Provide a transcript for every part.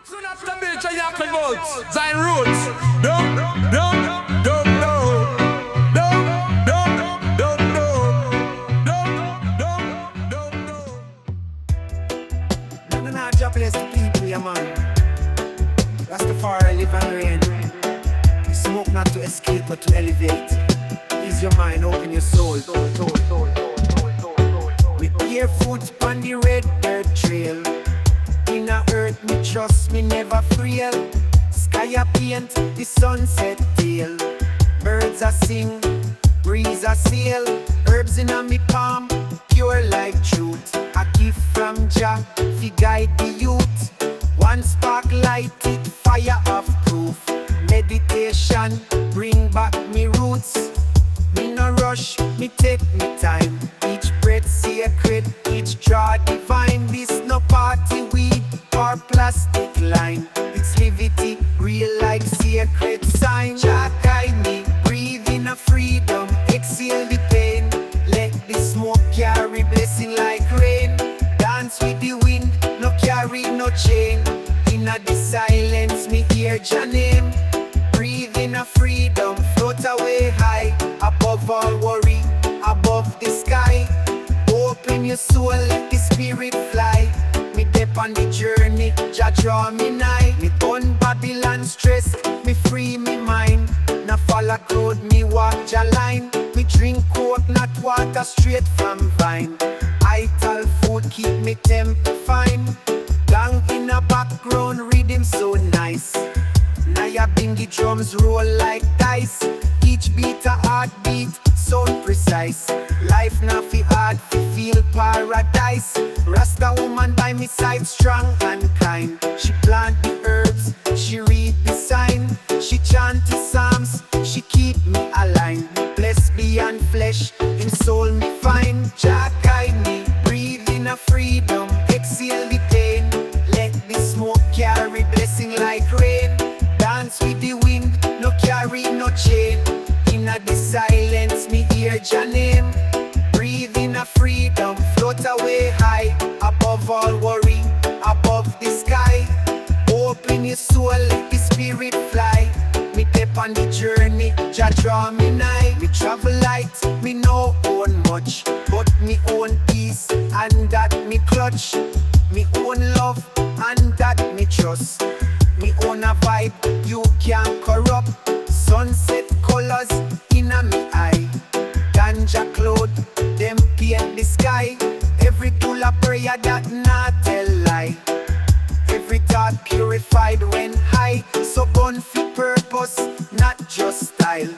Soon after Bill Chayak votes, Zion Roots. Don't know. No, jobless people, yeah, man. Rastafari live and reign. Smoke not to escape but to elevate. Ease your mind, open your soul. With barefoot on the red dirt trail. In a earth me trust me never frail. Sky a paint, the sunset tail. Birds a sing, breeze a sail. Herbs in a me palm, pure like truth. A gift from Jah, fi guide the youth. One spark light it, fire of proof. Meditation, bring back me roots. Me no rush, me take me time. Each breath sacred, each draw divine. This no party weed or plastic line. It's Livity, real like sacred sign. Jah guide me, breathe in a freedom. Exhale the pain, let the smoke carry blessing like rain. Dance with the wind, no carry no chain. In a the silence, me hear Jah name. Breathe in a freedom, float away high. Above all worry, above the sky. Open your soul, let the spirit fly. Me dip on the journey, Jah draw me nigh. Me turn Babylon stress, me free me mind. Now follow crowd, me walk Jah line. Me drink coconut water straight from vine. Ital food keep me temple fine. Gang in a background, rhythm so nice. Naya bingy drums roll like dice. Each beat a heartbeat, sound precise. Life na fi hard, fi feel paradise. Rasta woman by me side, strong and kind. She plant the herbs, she read the sign. She chant the psalms, she keep me aligned. Blessed beyond flesh, in soul me find. Jah guide me, breathe in a freedom. Exhale the pain, let the smoke carry blessing like rain. Dance with the wind, no carry no chain. In a the silence, me hear Jah name. Breathe in a freedom, float away high. Above all worry, above the sky. Open your soul, let the spirit fly. Me dip on the journey, Jah draw me nigh. Me travel light, me no own much, but me own peace, and that me clutch. Me own love, and that me trust. Me own a vibe, you can't corrupt. Sunset colors in a me eye. Ganja cloud, them paint the sky. Every tool a prayer that not tell lie. Every thought purified when high. So burn for purpose, not just style.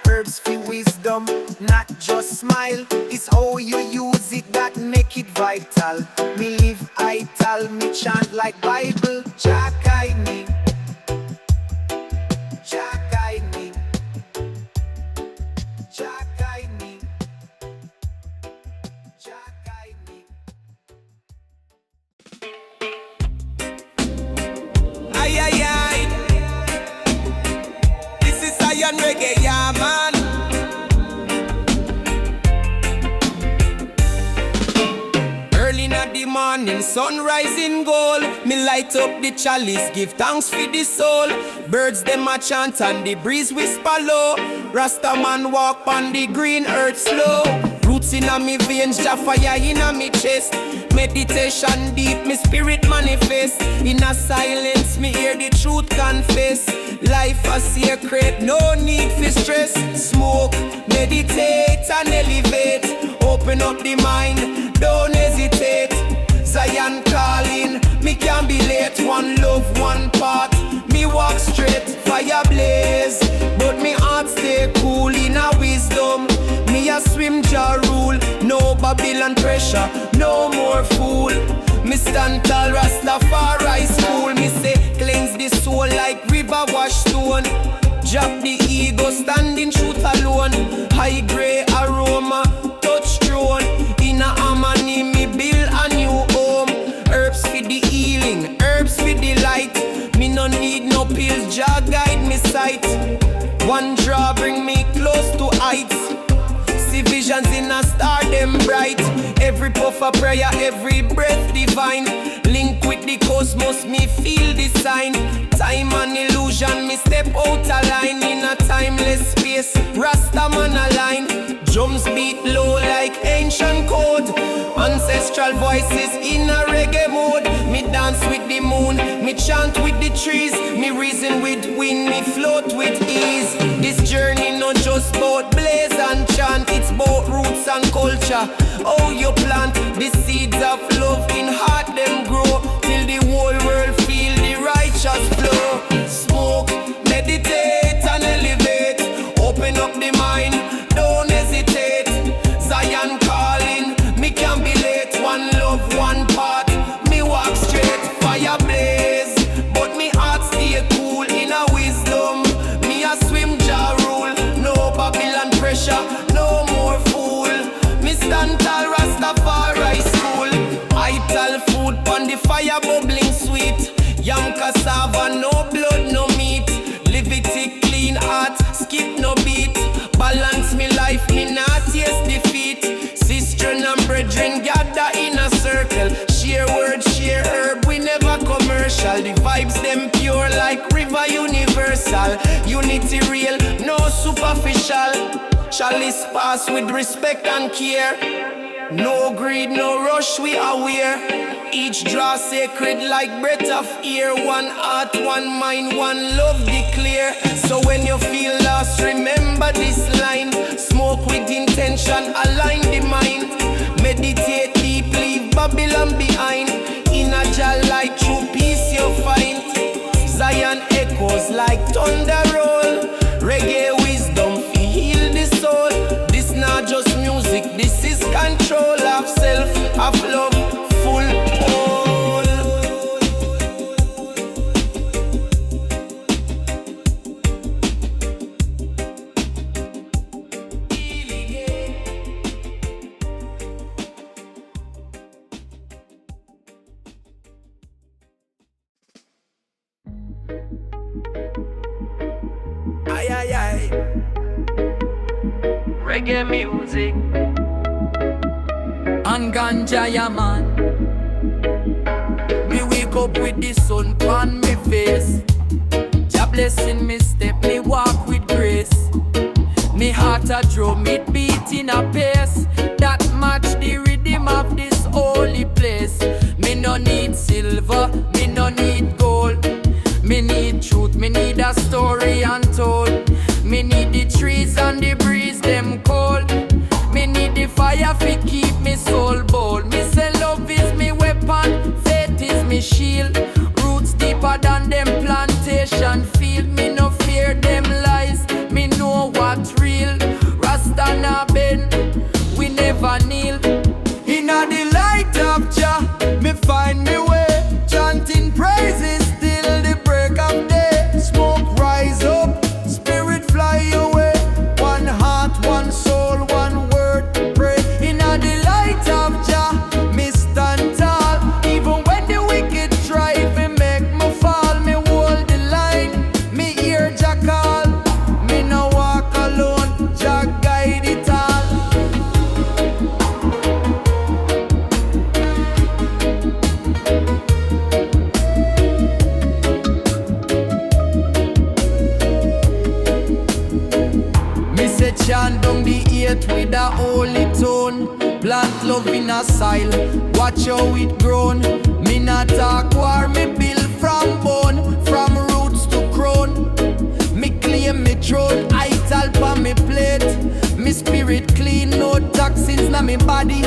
Herbs for wisdom, not just smile. It's how you use it that make it vital. Me live ital, me chant like Bible. Jah guide me, Jah guide me, Jah guide me, Jah guide me. Aye, aye, aye. This is Zion Reggae, yeah, man. Early in the morning, sunrise in gold. Me light up the chalice, give thanks for the soul. Birds them a chant and the breeze whisper low. Rastaman walk on the green earth slow. Roots in a me veins, Jah fire in a me chest. Meditation deep, me spirit manifest. In a silence, me hear the truth confess. Life a secret, no need for stress. Smoke, meditate and elevate. Open up the mind, don't hesitate. Zion calling, me can't be late. One love, one path, me walk straight. Fire blaze, but me heart stay cool in a wisdom. Me a swim Jah rule, no Babylon pressure, no more fool. Me stand tall, Rastafari school. Me say cleanse the soul like river wash stone. Drop the ego, standing truth alone. High grade aroma, touch throne. In a harmony, me build a new home. Herbs for the healing, herbs for the light. Me no need no pills, Jah guide me sight. One draw bring me close to heights. See visions in a star, them bright. Every puff of prayer, every breath divine. Link with the cosmos, me feel the sign. Time and illusion, me step out a line in a timeless space. Rastaman align, drums beat low like ancient code. Ancestral voices in a reggae mode. Me dance with the moon, me chant with the trees. Me reason with wind, me float with ease. This journey not just about blaze and chant, it's about roots and culture. Oh, you plant the seeds of love in heart, them grow till the whole world feel the righteous flow. Smoke, meditate and elevate. Open up the mind, don't hesitate. Zion calling, me can't be late. One love, one path, me walk straight. Fire blaze, but me heart stay cool in a wisdom. Me a swim Jah rule, no Babylon pressure, no more fool. Me stand tall, Rastafari school. I tell food pon the fire bubbling sweet. Young cassava, no blood, no meat. Livity clean heart, skip no beat. Balance me life, me not taste defeat. Sister and brethren gather in a circle. Share word, share herb, we never commercial. The vibes them pure like river universal. Unity real, no superficial. Chalice pass with respect and care. No greed, no rush, we aware. Each draw sacred like breath of air. One heart, one mind, one love declare. So when you feel lost, remember this line. Smoke with intention, align the mind. Meditate deep, leave Babylon behind. In a Jah light, true peace you find. Zion echoes like thunder roll. Reggae wisdom, heal the soul. This not just music, this is control of self, of love, full whole. Aye, aye, aye. Reggae music and ganja, yeah man. Me wake up with the sun on me face. Jah blessing me step, me walk with grace. Me heart a drum, it beat in a pace that match the rhythm of this holy place. Me no need silver, me no need gold. Me need truth, me need a story untold. Me need the trees and the breeze, them cold. Me need the fire fi keep me soul bold. Me say love is me weapon, faith is me shield. Roots deeper than them plantation field. Me no fear them lies, me know what real. Rasta na bend, we never kneel. Inna the light of Jah, me find me way. Chanting praises till the break of day. Smoke rise up, spirit fly away. One heart, one soul, one word pray. Inna the light of Jah, me stand tall. Even when the wicked try to make me fall, me hold the line. Me hear Jah call, me no walk alone. Jah guide it all. Me say chant down the earth with a holy tone. Plant love in a soil, watch how it grown. Me not talk war, me build from bone. From roots to crown, me claim me throne. I talk on me plate, me spirit clean. No toxins na me body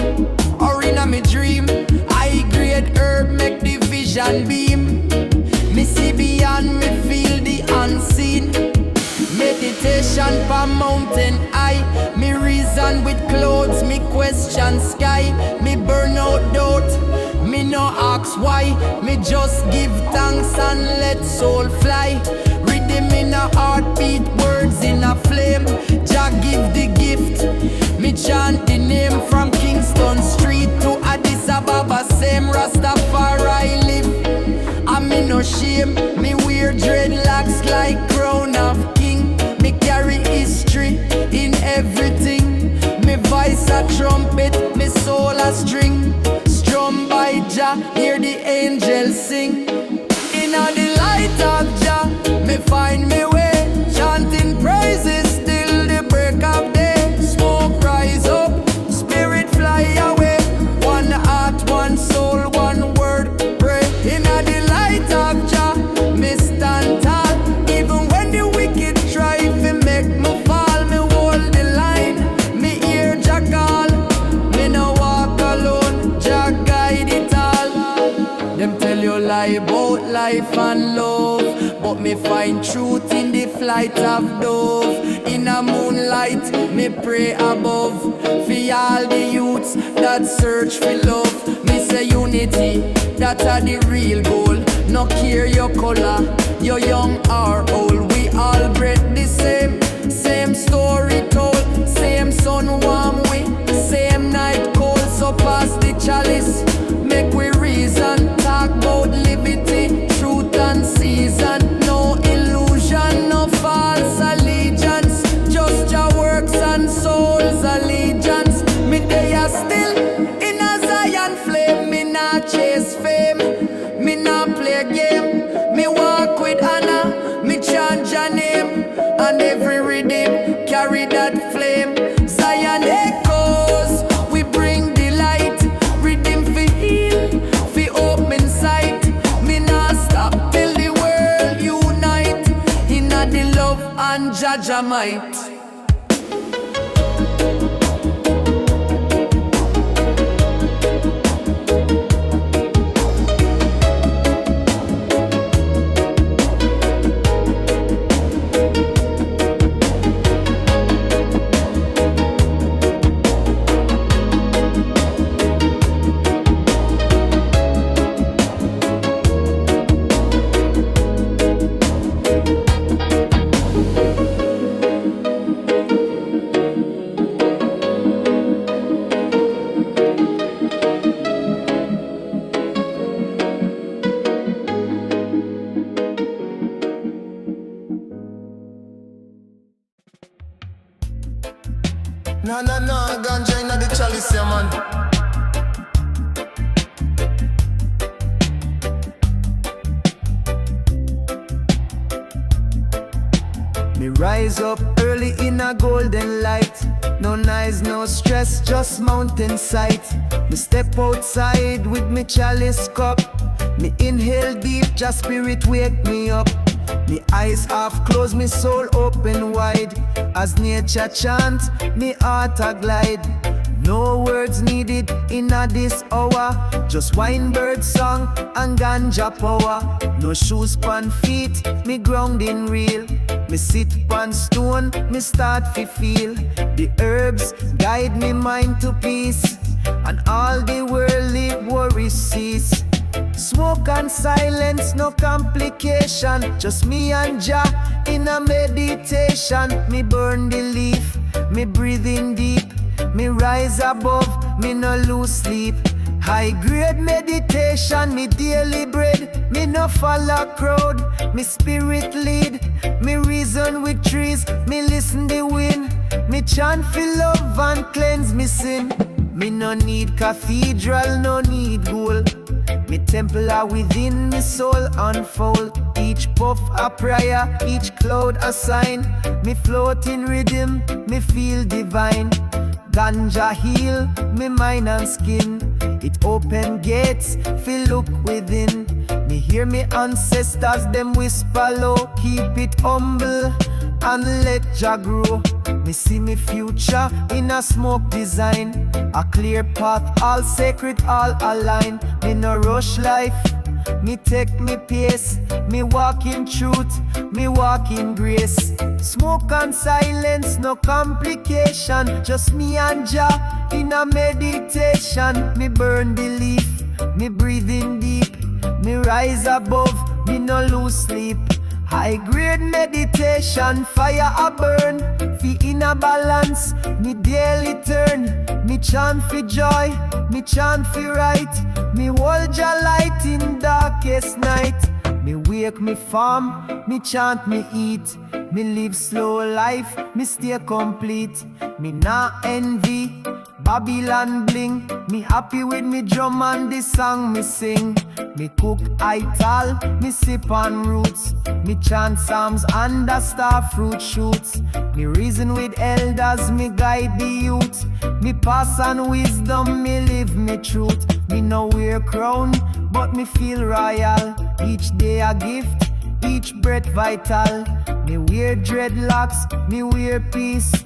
or in a me dream. I grade herb make the vision beam. Me see beyond, me feel the unseen. Meditation pa mountain high. Me reason with clouds, me question sky. Me burn out doubt, me no ask why. Me just give thanks and let soul fly. Rhythm in a heartbeat, words in a flame. Jah give the gift, me chant the name. From Kingston Street to Addis Ababa, same Rastafari live. I me no shame, me wear dreadlocks like crown of king. Me carry history in everything. Me voice a trumpet, me soul a string. Strum by Jah, hear the angels sing. In the light life and love. But me find truth in the flight of dove. In a moonlight, me pray above. For all the youths that search for love. Me say unity, that are the real goal. No care your color, you're young or old. We all breathe the same story told. Same sun warm we, same night cold. So pass the chalice, make we reason. Talk about liberty, truth and season. No illusion, no false allegiance. Just your works and soul's allegiance. Me they are still in a Zion flame. Me not chase fame, me not play game. Me walk with honor, me chant your name. And every rhythm carry that flame. Zion echoes, we bring the light. Rhythm fi heal, fi open sight. Me not stop till the world unite. Inna the love and Jaja might. No, ganja inna the chalice, yeah, man. Me rise up early in a golden light. No noise, no stress, just mountain sight. Me step outside with me chalice cup. Me inhale deep, just spirit wake me up. Me eyes half closed, me soul open wide. As nature chant, me heart a glide. No words needed in a this hour. Just wine bird song and ganja power. No shoes pan feet, me grounding real. Me sit pan stone, me start fi feel. The herbs guide me mind to peace. And all the worldly worries cease. Smoke and silence, no complication. Just me and Jah in a meditation. Me burn the leaf, me breathe in deep. Me rise above, me no lose sleep. High grade meditation, me daily bread. Me no follow crowd, me spirit lead. Me reason with trees, me listen the wind. Me chant for love and cleanse me sin. Me no need cathedral, no need gold. Me temple are within me soul unfold. Each puff a prayer, each cloud a sign. Me float in rhythm, me feel divine. Ganja heal me mind and skin. It open gates, feel look within. Me hear me ancestors, them whisper low. Keep it humble and let Jah grow. Me see me future in a smoke design. A clear path, all sacred, all aligned. Me no rush life, me take me pace. Me walk in truth, me walk in grace. Smoke and silence, no complication. Just me and Jah in a meditation. Me burn the leaf, me breathe in deep. Me rise above, me no lose sleep. High grade meditation, fire a burn. Fi in a balance, me daily turn. Me chant for joy, me chant for right. Me hold your light in darkest night. Me wake me farm, me chant me eat. Me live slow life, me stay complete. Me not envy Babylon bling. Me happy with me drum and the song me sing. Me cook ital, me sip on roots. Me chant psalms under star fruit shoots. Me reason with elders, me guide the youth. Me pass on wisdom, me live me truth. Me no wear crown, but me feel royal. Each day a gift, each breath vital. Me wear dreadlocks, me wear peace.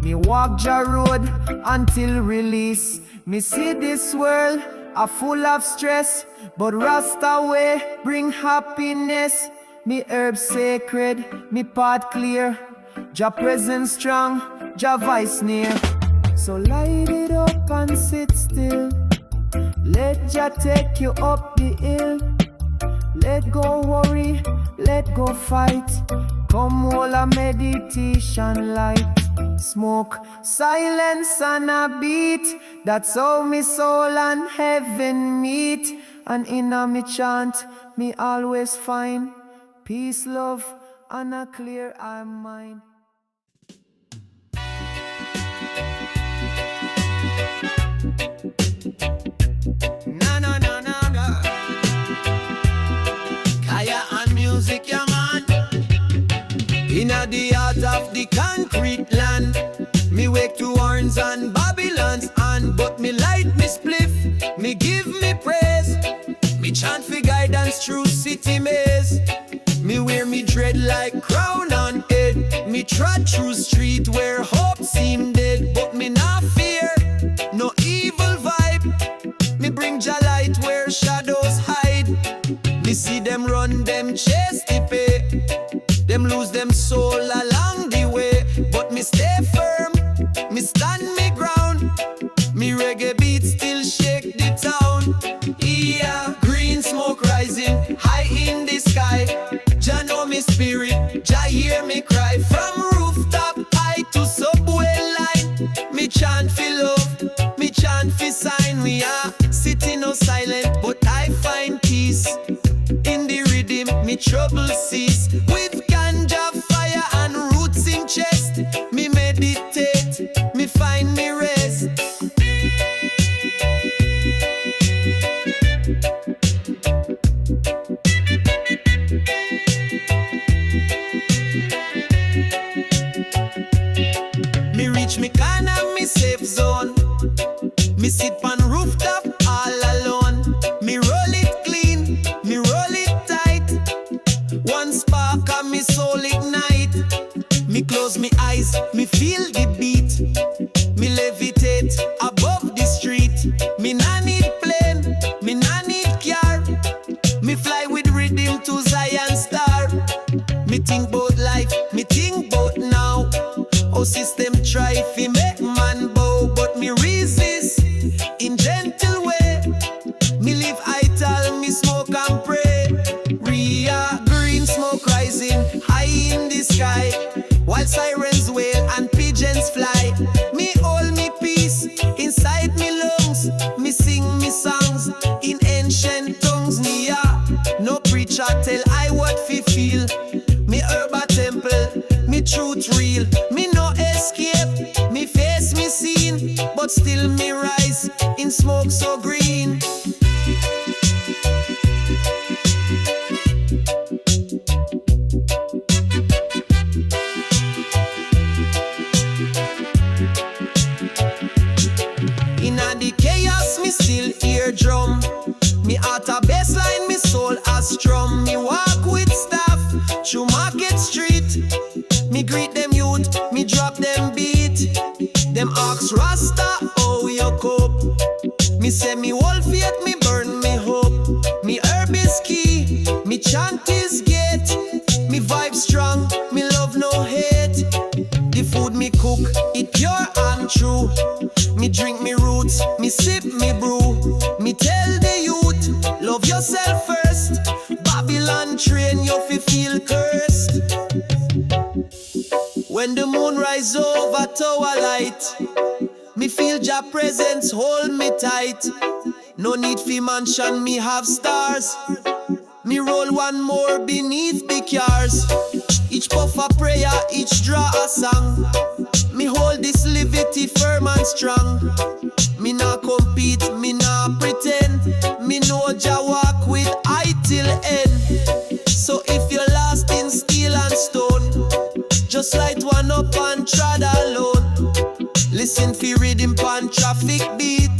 Me walk Jah road until release. Me see this world are full of stress, but Rasta way bring happiness. Me herb sacred, me path clear, Jah presence strong, Jah voice near. So light it up and sit still. Let Jah take you up the hill. Let go worry, let go fight. Come all a meditation light. Smoke, silence and a beat. That's how me soul and heaven meet. And in a me chant, me always find peace, love, and a clear eye mind. Na na na na na. Kaya and music, yeah man. Inna the heart of the concrete land, me wake to horns and Babylon's hand. But me light me spliff, me give me praise. Me chant for guidance through city maze. Me wear me dread like crown on head. Me trot through street where hope seem dead. But me not fear no evil vibe. Me bring Jah light where shadows hide. Me see them run, them chase the pay. Them lose them soul along the way. But me stay firm, me stand me ground. Me reggae beat still shake the town. Yeah, green smoke rising high in the sky. Jah know me spirit, Jah hear me cry. From rooftop high to subway line, me chant for love, me chant for sign. We are sitting no silent, but I find peace in the rhythm, me trouble cease. With ganja fire and roots in chest, me meditate, me find me rest. Me reach me corner, me safe zone. Me sit on rooftop all alone. Me roll it clean, me roll it tight. One spark and me soul ignite. Me close me eyes, me feel the beat. Me levitate above the street. Me nah need plane, me nah need car. Me fly with rhythm to Zion star. Me think about life, me think about now. Oh, system try fi make man bow, but me resist in gentle way. Me live ital, me smoke and pray. Ria green smoke rising high in the sky, while sirens wail and pigeons fly. Me hold me peace inside me lungs. Me sing me songs in ancient tongues. Nia, no preacher tell I what fi feel. Me herb a temple, me truth real. Me no escape, me face me scene, but still me rise in smoke so green. Inna the chaos, me still hear drum. Me heart a bassline, me soul a strum. Me walk with staff through Market Street. Me greet them youth, me drop them beat. Them ask Rasta, how you cope? Me say me whole faith, me burn me hope. Me herb is key, me chant is gate. Me vibe strong, me love no hate. The food me cook, it pure and true. Me drink me roots, me sip me brew. Me tell the youth, love yourself first. Babylon train you fi feel cursed. When the moon rise over tower light, me feel Jah presence hold me tight. No need fi mansion, me have stars. Me roll one more beneath the cars. Each puff a prayer, each draw a song. Me hold this livity firm and strong. Me nah compete, me nah pretend. Me know Jah walk with I till end. So if you're lost in steel and stone, just light one up and trod alone. Listen fi rhythm pan traffic beat.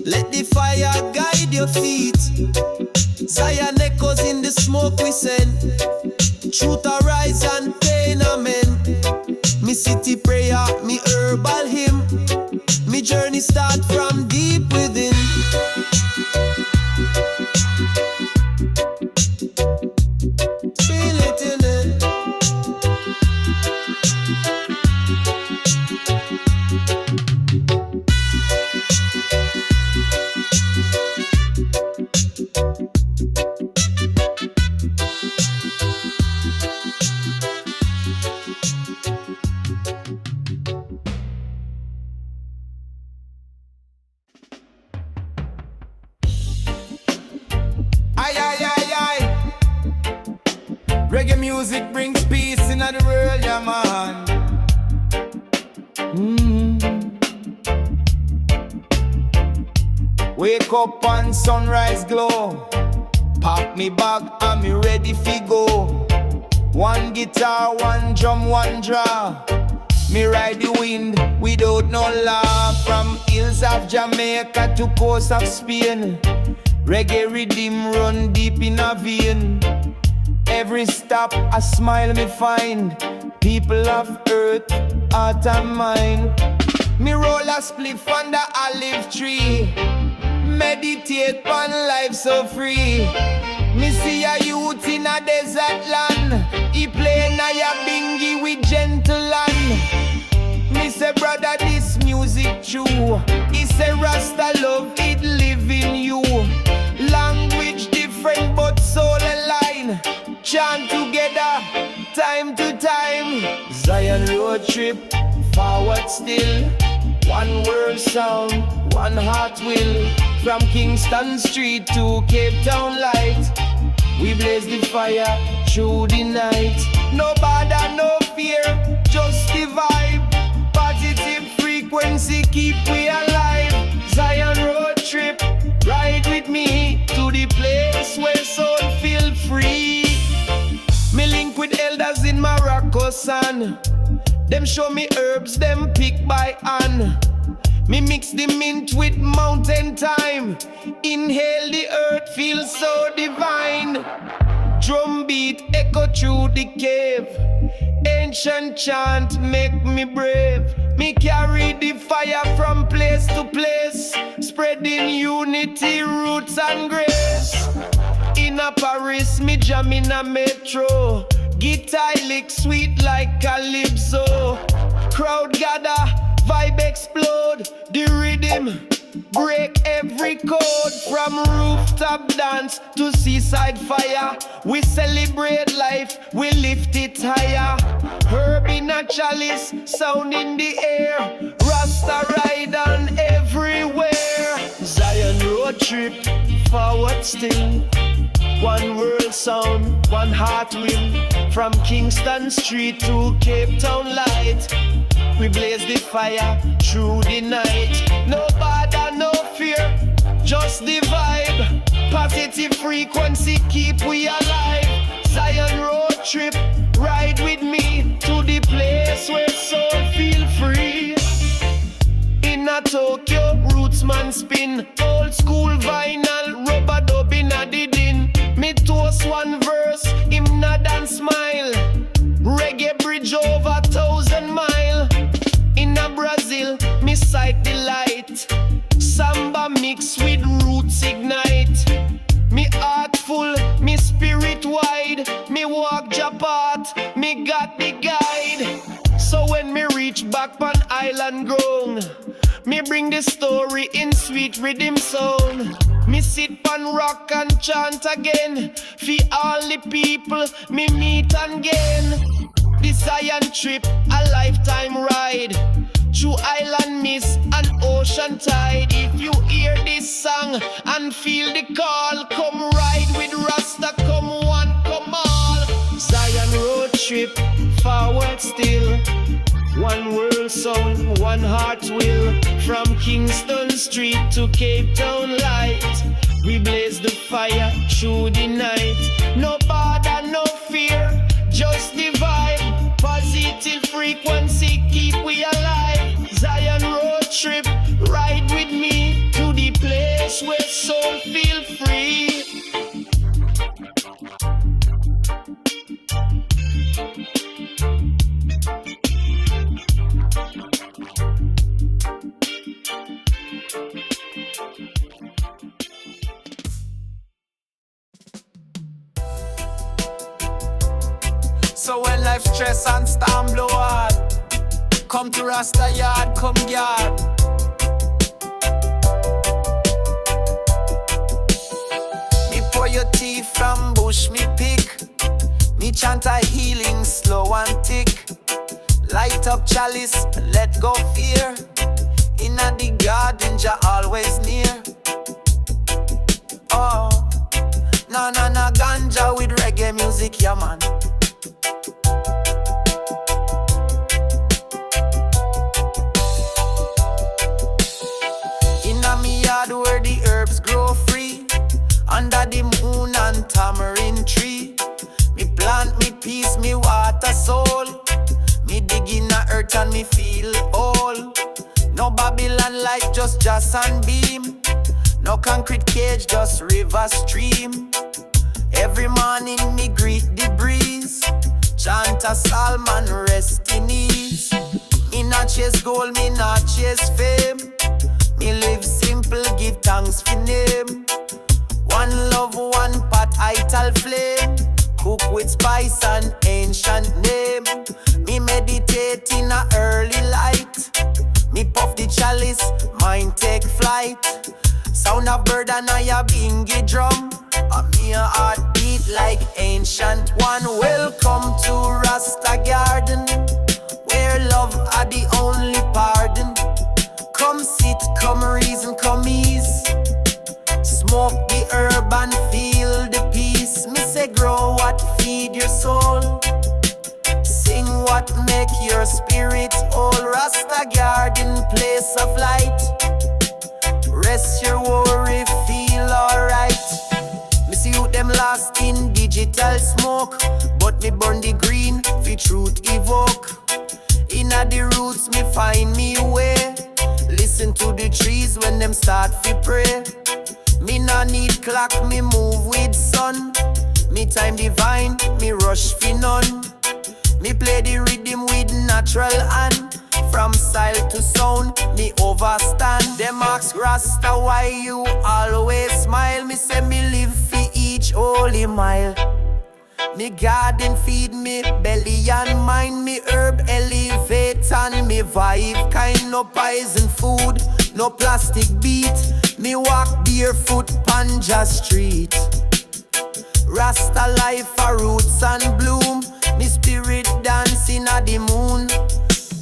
Let the fire guide your feet. Zion echoes in the smoke we send. Truth arise and pain amen. Me city prayer, me herbal hymn. Me journey start from deep within. Aye, aye, aye, aye. Reggae music brings peace in the world, yeah, man. Wake up and sunrise glow. Pack me bag and me ready fi go. One guitar, one drum, one draw. Me ride the wind without no law. From hills of Jamaica to coast of Spain. Reggae rhythm run deep in a vein. Every stop a smile me find. People of earth, heart and mind. Me roll a spliff under olive tree. Meditate on life so free. Me see a youth in a desert land. He play Naya Bingy with gentle land. Me say brother this music true. He say Rasta love it live in you. Language different but soul align. Chant together time to time. Zion road trip forward still. One world sound, one heart will. From Kingston Street to Cape Town Light, we blaze the fire through the night. No bother, no fear, just the vibe. Positive frequency keep we alive. Zion road trip, ride with me to the place where soul feel free. Me link with elders in Morocco, son. Them show me herbs, them pick by hand. Me mix the mint with mountain thyme. Inhale the earth, feel so divine. Drum beat echo through the cave. Ancient chant make me brave. Me carry the fire from place to place, spreading unity, roots and grace. In a Paris, me jam in a metro. Guitar lick sweet like calypso. Crowd gather, vibe explode. The rhythm break every code. From rooftop dance to seaside fire, we celebrate life, we lift it higher. Herb in a chalice, sound in the air. Rasta ride on everywhere. Zion road trip, forward still. One world sound, one heart will. From Kingston Street to Cape Town Light, we blaze the fire through the night. No bother, no fear, just the vibe. Positive frequency keep we alive. Zion road trip, ride with me to the place where soul feel free. In a Tokyo, roots man spin. Old school vinyl, rubber dub in a the din. Me toast one verse, him nod and smile. Reggae bridge over 1,000 mile. In a Brazil, me sight the light. Samba mix with roots ignite. Me heart full, me spirit wide. Me walk Japat, me got the guide. So when me reach back on island ground, me bring the story in sweet rhythm sound. Me sit pan rock and chant again. For all the people me meet and gain. The Zion trip, a lifetime ride. Through island mist and ocean tide. If you hear this song and feel the call, come ride with Rasta, come one, come all. Zion road trip, forward still. One world sound, one heart will. From Kingston Street to Cape Town Light, we blaze the fire through the night. No bother, no fear, just the vibe. Positive frequency keep we alive. Zion road trip, ride with me to the place where soul feel free. So when life stress and storm blow hard, come to Rasta yard, come yard. Me pour your teeth from bush, me pick. chant a healing slow and thick. Light up chalice, let go fear. Inna the garden, Jah always near. Oh, na na na ganja with reggae music, yeah man. Inna me yard where the herbs grow free, under the moon and tamarind tree. Me plant me peace, me water soul. Me dig in the earth and me feel all. No Babylon light, just Jah and beam. No concrete cage, just river stream. Every morning me greet the breeze, chant a psalm and rest in ease. Me not chase gold, me not chase fame. Me live simple, give thanks for name. One love, one pot, ital flame. Cook with spice and ancient name. Me meditate in a early light. Me puff the chalice, mind take flight. Sound of bird and I a bingy drum. A me a heartbeat like ancient one. Welcome to Rasta Garden, where love are the only pardon. Come sit, come reason, come ease. Smoke the herb and feel the peace. Me say grow what feed your soul. Sing what make your spirit whole. Rasta Garden, place of light. Rest your worry, feel alright. Me see you them lost in digital smoke, but me burn the green, fi truth evoke. Inna the roots me find me way. Listen to the trees when them start fi pray. Me nah need clock, me move with sun. Me time divine, me rush fi none. Me play the rhythm with natural hand. From style to sound, me overstand. Them ask Rasta why you always smile. Me say me live fi each holy mile. Me garden feed me belly and mind. Me herb elevate and me vibe kind. No poison food, no plastic beat. Me walk barefoot Panja street. Rasta life a roots and bloom. Me spirit dancing at the moon.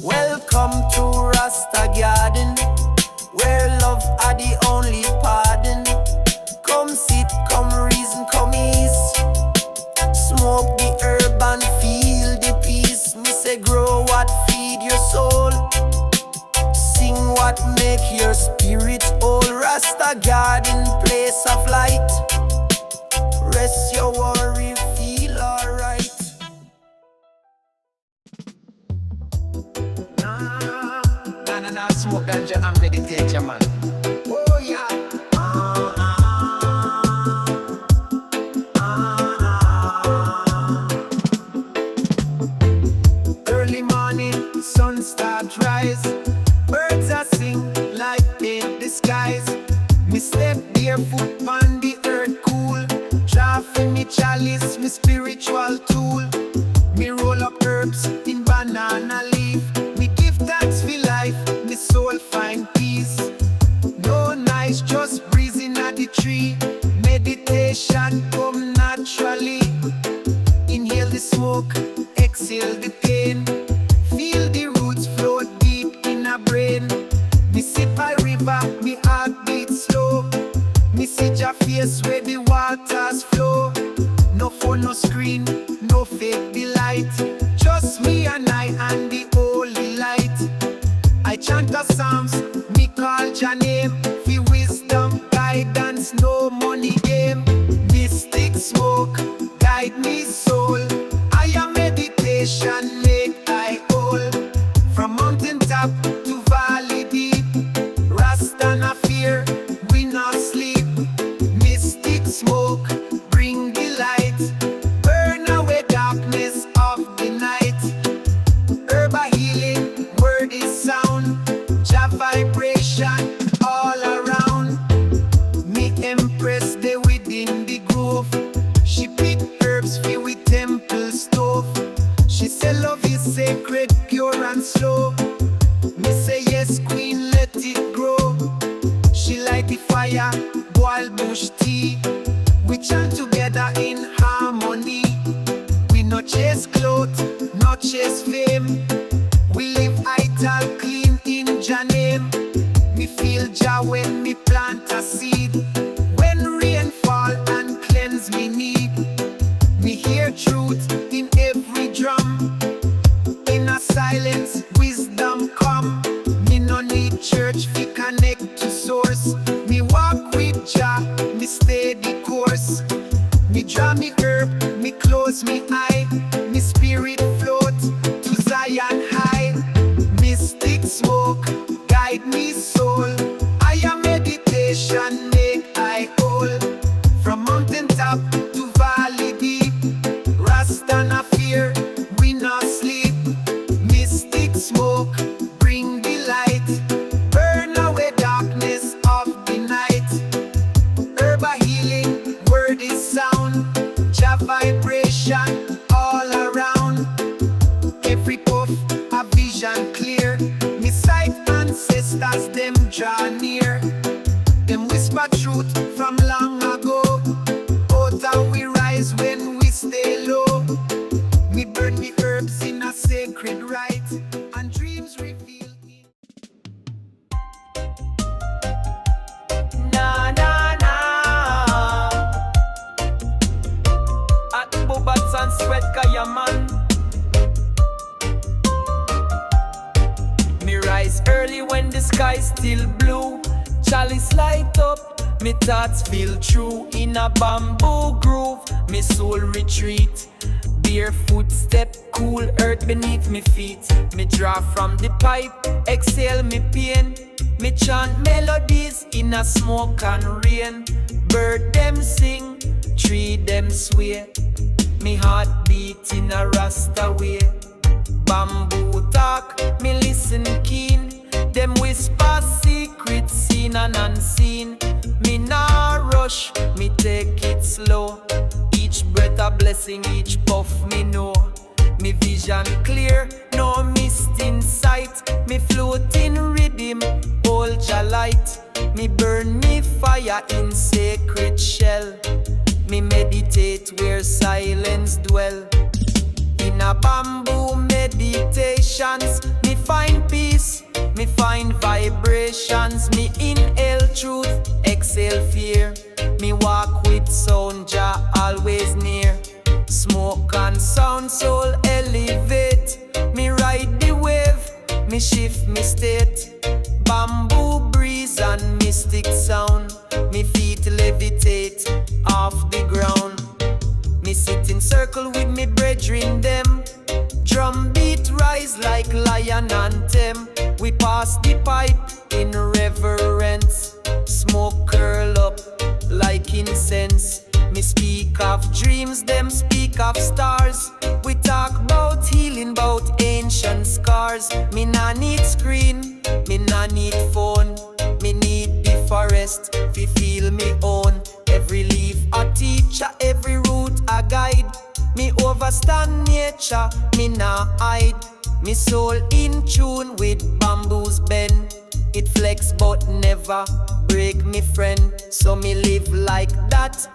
Welcome to Rasta Garden, where love are the only pardon. Come sit, come reason, come ease. Smoke the herb and feel the peace. Me say grow what feed your soul. Sing what make your spirit whole. Rasta Garden, place of light. Rest your worry, feel alright. Nah, smoke ganja and meditate, yeah, man. Oh yeah. Early morning, sun start rise. Birds are sing like in the skies. Me step barefoot on the earth cool. Drafting me chalice, me spiritual tool. Me roll up herbs in banana leaf. Me give thanks for life, me soul find peace. No nice, just breezing at the tree. Meditation come naturally. Inhale the smoke, exhale the pain. Feel the roots flow deep in a brain. Me sit by river, me heart beat slow. Me see Jah face where the waters flow. No phone, no screen, no fake delight. Just me and I and the holy light. I chant the psalms, me call Jah name. For wisdom, guidance, no money game. Mystic smoke, guide me soul. I am meditation, make I whole. From mountain top to valley deep. Rasta na fear, we not sleep. Mystic smoke, bring the light. Burn away darkness of the night. Herb healing, word is sound. Jah vibration all around. Me empress they within the grove. She pick herbs filled with temple stove. She say love is sacred, pure and slow. Me say yes queen, let it grow. She light the fire, boil bush tea. We chant together in harmony. We no chase clothes, not chase fame. We live idle, clean in Jah name. Me feel Jah when me plant a seed. When rain fall and cleanse me need. Me hear truth in every drum. In a silence, wisdom come. Me no need church fi connect to source. Me walk with Jah, me stay the course. Me draw me herb, me close me eye. Me spirit float to Zion high. Mystic smoke, guide me soul. I am meditation, make I whole. From mountain top to valley deep. Rasta na fear, we not sleep. Mystic smoke, bring the light. Burn away darkness of the night. Herb a healing, word is sound. Jah vibration all around. Every puff a vision clear. Me sight ancestors them draw near. Them whisper truth from long ago. Out how we rise when we stay low. Me burn me herbs in a sacred rite. And dreams reveal in Na na na. At Bubats and Sweat Kaya man. Me rise early when the sky's still blue. Chalice light up, me thoughts feel true. In a bamboo groove, me soul retreat. Barefoot step, cool earth beneath me feet. Me draw from the pipe, exhale me pain. Me chant melodies in a smoke and rain. Bird them sing, tree them sway. Me heart beat in a Rasta way. Bamboo talk, me listen keen. Them whisper secrets seen and unseen. Me nah rush, me take it slow. Each breath a blessing, each puff me know. Me vision clear, no mist in sight. Me float in rhythm, hold Jah light. Me burn me fire in sacred shell. Me meditate where silence dwell. In a bamboo meditations, me find peace, me find vibrations. Me inhale truth, exhale fear. Me walk with sound, Jah always near. Smoke and sound, soul elevate. Me ride the wave, me shift me state. Bamboo breeze and mystic sound. Me feet levitate off the ground. Me sit in circle with me brethren them. Drum beat rise like lion anthem. We pass the pipe in reverence. Smoke curl up like incense. Me speak of dreams, them speak of stars. We talk about healing, about ancient scars. Me nah need screen, me nah need phone. Me need the forest, fi feel me own. Every leaf a teacher, every root a guide. Me overstand nature, me nah hide. Me soul in tune with bamboo's bend. It flex but never break me friend. So me live like that,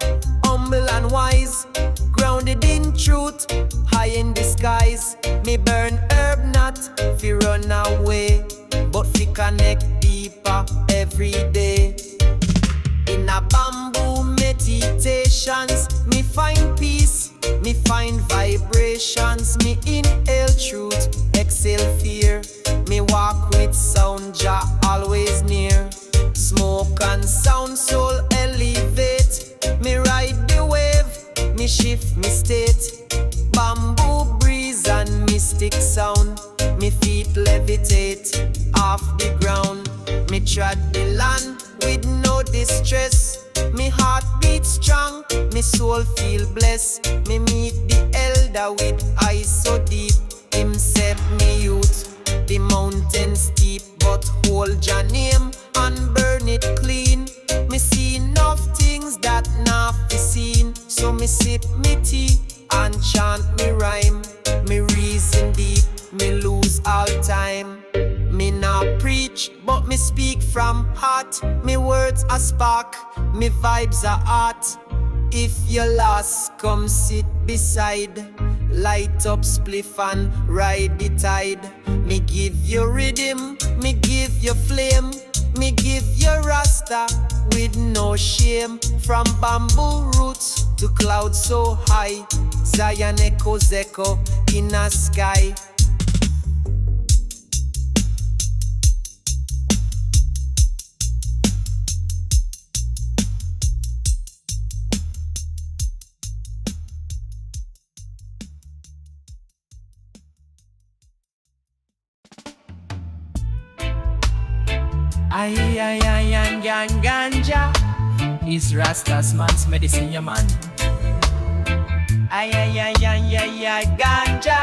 humble and wise. Grounded in truth, high in the skies. Me burn herb not fi run away, but fi connect deeper every day. In a bamboo meditations, me find peace, me find vibrations. Me inhale truth, exhale fear. Me walk with sound, Jah always near. Smoke and sound, soul elevate. Me ride the wave, me shift me state. Bamboo breeze and mystic sound. Me feet levitate off the ground. Me tread the land with no distress. Me heart beat strong, me soul feel blessed. Me meet the elder with eyes so deep. Him set me youth, the mountain steep, but hold Jah name and burn it clean. Me see enough things that not be seen, so me sip me tea and chant me rhyme. Me reason deep, me lose all time. Me not preach, but me speak from heart. Me words a spark, me vibes are art. If you're lost, come sit beside. light up spliff and ride the tide. Me give you rhythm, me give you flame, me give you Rasta with no shame. From bamboo roots to clouds so high, Zion echoes echo in a sky. Ganja is Rastasmans medicine, yeah man. Ganja.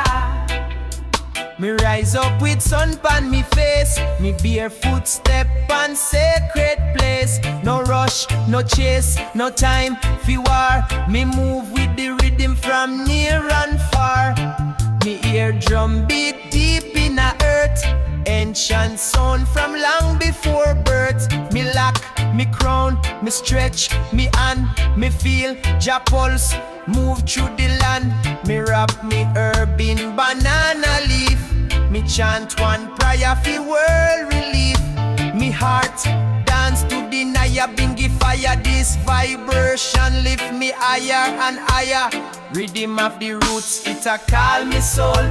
Me rise up with sun pan me face, me barefoot step on sacred place. No rush, no chase, no time fi war. Me move with the rhythm from near and far. Me eardrum beat deep in the earth, ancient sound from long before birth. Me lock, me crown, me stretch, me hand, me feel Jah pulse move through the land. Me wrap me herb in banana leaf, me chant one prayer for world relief. Me heart dance to the Naya bingy fire. This vibration lift me higher and higher. Rhythm of the roots, it a call me soul.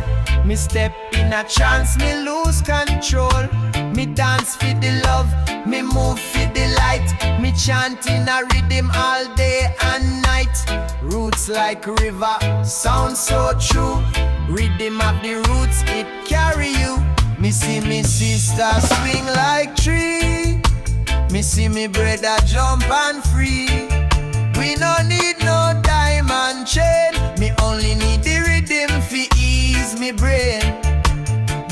Me step in a trance, me lose control. Me dance for the love, me move for the light. Me chant in a rhythm all day and night. Roots like river, sound so true. Rhythm of the roots, it carry you. Me see me sister swing like tree. Me see me brother jump and free. We no need no diamond chain. Me only need the rhythm fi ease me brain.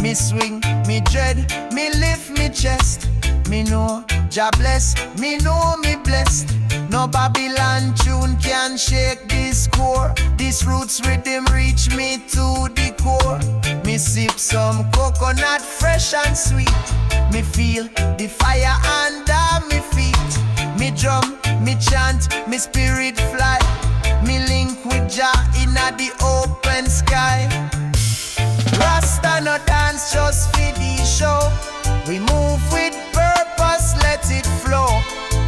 Me swing, me dread, me lift me chest. Me know Jah bless, me know me blessed. No Babylon tune can shake this core. This roots rhythm reach me to the core. Me sip some coconut fresh and sweet. Me feel the fire under me feet. Me drum, me chant, me spirit fly. Me link with Jah inna the open sky. Rasta no dance just for the show. We move with purpose, let it flow.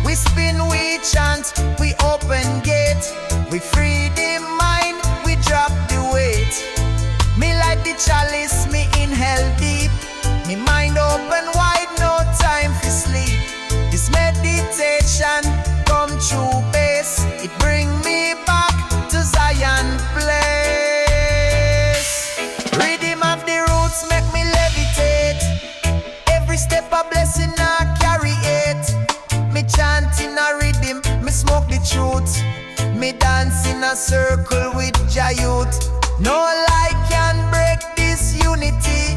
We spin, we chant, we open gate. We free the mind, we drop the weight. Me light the chalice, me inhale deep. Me mind open wide, no time for sleep. This meditation come true base. It bring me back to Zion place. Rhythm of the roots make me levitate. Every step a blessing I carry it. Me chant in a rhythm, me smoke the truth. Me dance in a circle with Jah youth. No lie can break this unity.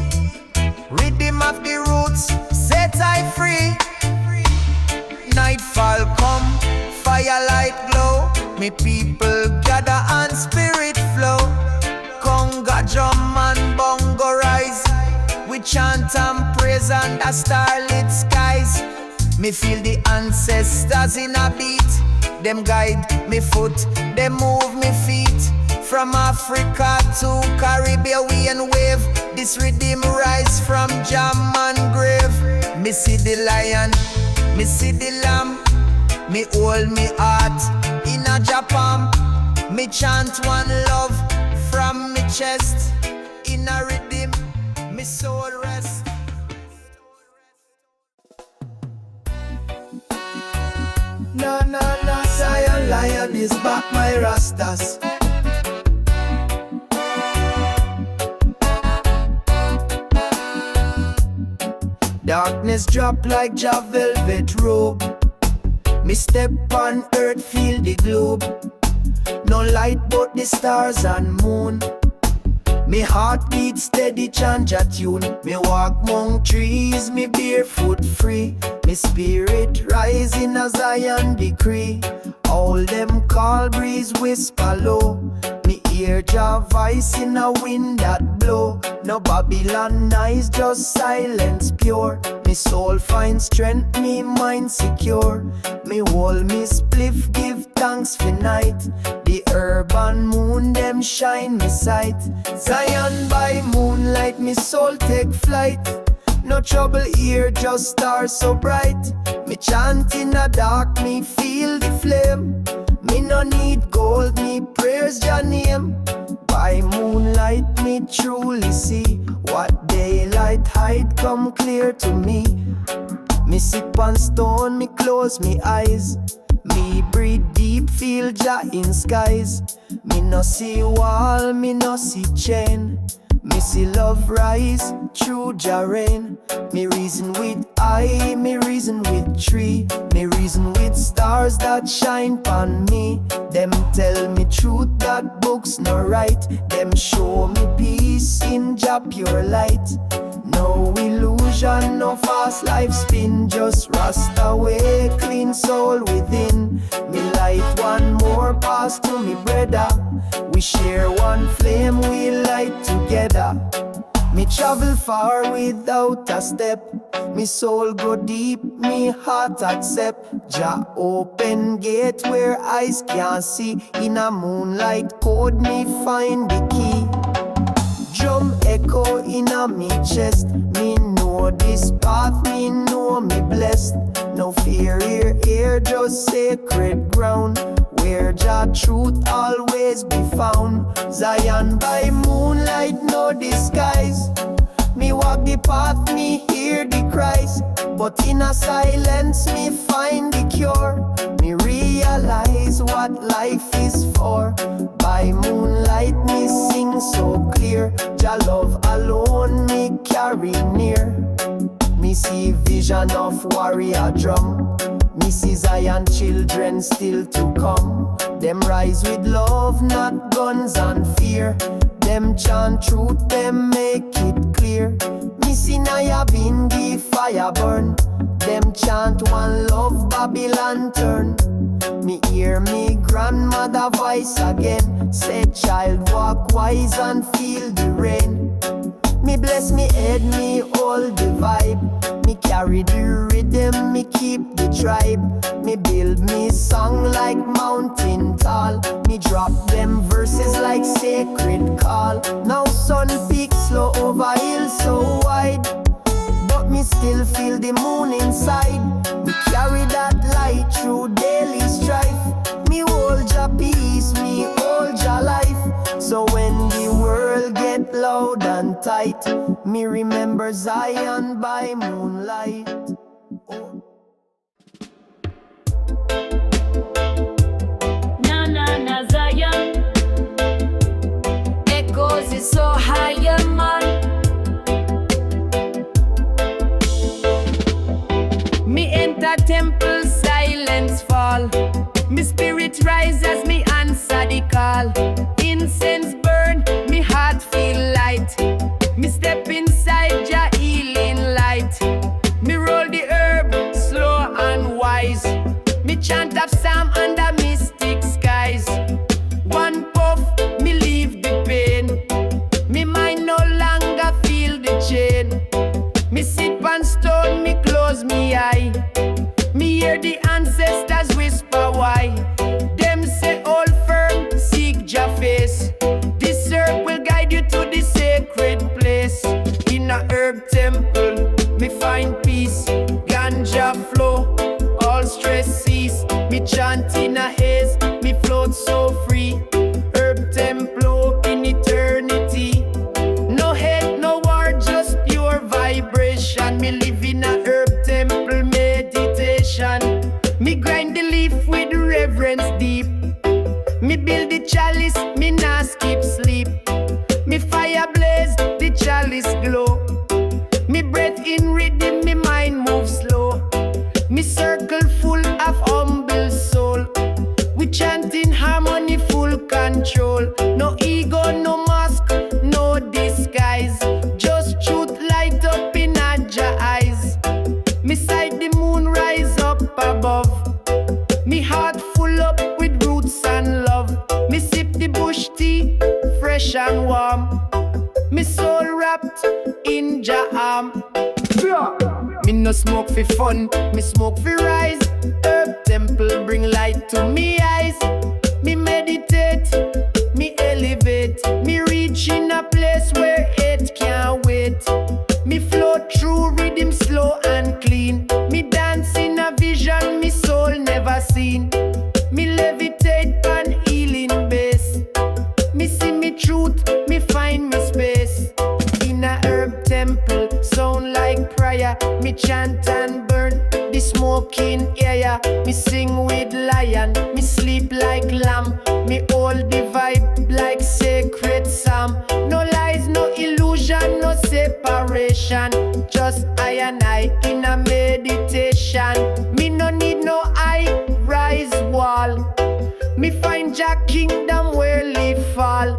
Rhythm of the roots, set I free. Nightfall come, firelight glow. Me people gather and spirit flow. Conga drum and bongo rise. We chant and praise under starlit skies. Me feel the ancestors in a beat. Them guide me foot, them move me feet. From Africa to Caribbean we and wave. This rhythm rise from jam and grave. Me see the lion, me see the lamb. Me hold me heart in a Japan. Me chant one love from me chest. In a rhythm, me soul rest. No, no, no, Zion Lion is back, my Rastas. Darkness drop like Jah velvet robe. Me step on earth, feel the globe. No light but the stars and moon. Me heart beat steady, chant Jah tune. Me walk among trees, me barefoot free. Me spirit rise in a Zion decree. All them call breeze whisper low. Me hear Jah voice in a wind that blow. No Babylon nice, just silence pure. Me soul find strength, me mind secure. Me whole me spliff give thanks for night. The urban moon them shine me sight. Zion by moonlight, me soul take flight. No trouble here, just stars so bright. Me chant in the dark, me feel the flame. Me no need gold, me praise your name. By moonlight me truly see what daylight hide come clear to me. Me sit on stone, me close me eyes. Me breathe deep, feel Jah in skies. Me no see wall, me no see chain. Me see love rise through Jah rain. Me reason with eye, me reason with tree. Me reason with stars that shine pon me. Them tell me truth that books no write. Them show me peace in Jah pure light. No illusion, no fast life spin. Just Rasta way, clean soul within. Me light one more pass to me brother. We share one flame, we light together. Me travel far without a step. Me soul go deep, me heart accept. Jah open gate where eyes can't see. In a moonlight code me find the key. Drum echo in a me chest. Me know this path, me know me blessed. No fear here, just sacred ground. Where Jah truth always be found. Zion by moonlight, no disguise. Me walk the path, me hear the cries. But in a silence, me find the cure. Me realize what life is for. By moonlight, me sing so clear. Jah love alone, me carry near. Me see vision of warrior drum. Me see Zion children still to come. Them rise with love, not guns and fear. Them chant truth, them make it clear. Me see Naya Bingi fire burn. Them chant one love, Babylon turn. Me hear me grandmother voice again. Say child walk wise and feel the rain. Me bless me head, me hold the vibe. Me carry the rhythm, me keep the tribe. Me build me song like mountain tall. Me drop them verses like sacred call. Now sun peak slow over hill so wide. But me still feel the moon inside. Me carry that light through daily strife. Me hold your peace, me hold your life. So when the world get loud and tight, me remember Zion by moonlight. Oh. Na na na Zion, echoes is so high, man. Me enter temple, silence fall. Me spirit rise as me answer the call. Incense burn, me heart feel light. Me step inside Jah healing light. Me roll the herb, slow and wise. Me chant of psalm under mystic skies. One puff, me leave the pain. Me mind no longer feel the chain. Me sit on stone, me close me eye. Me hear the ancestors whisper why. Them say hold firm, seek Jah face. This herb will guide you to the sacred place. In a herb temple, me find peace. Ganja flow, all stress cease. Me chant in a haze, me float so free. Herb temple in eternity. No hate, no war, just pure vibration. Me live in a herb temple meditation. Me grind the leaf with reverence deep. Me build the chalice, me nah skip sleep. Me fire blaze, the chalice glow. Me breath in rhythm, me mind move slow. Me circle full of humble soul. We chant in harmony, full control. No ego, no mask, no disguise. Just truth light up in Jah eyes. Me sight the moon rise up above. Me heart full up with roots and love. Me sip the bush tea, fresh and warm. Me soul wrapped in Jah arm. Me no smoke for fun, me smoke for rise. Herb temple bring light to me eyes. Me meditate, me elevate, me reach in a place where it can't wait. Me float through rhythm slow and clean. Me dance in a vision me soul never seen. Me levitate pan healing base. Me see me truth, me find me space. In a herb temple, sound like prayer. Me chant and burn the smoke in air. Me sing with lion, me sleep like lamb. Me hold the vibe like sacred psalm. No lies, no illusion, no separation. Just I and I in a meditation. Me no need no high rise wall. Me find Jah kingdom where leaf fall.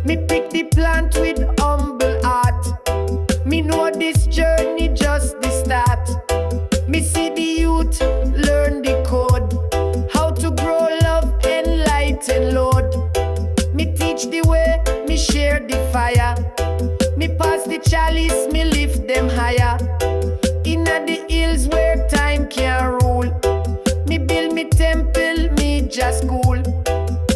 Me pick the plant with humble heart. Me know this journey just the start. Me see the youth learn the code. How to grow love, enlighten Lord. Me teach the way, me share the fire. Me pass the chalice, me lift them higher. Inna the hills where time can't rule. Me build me temple, me just cool.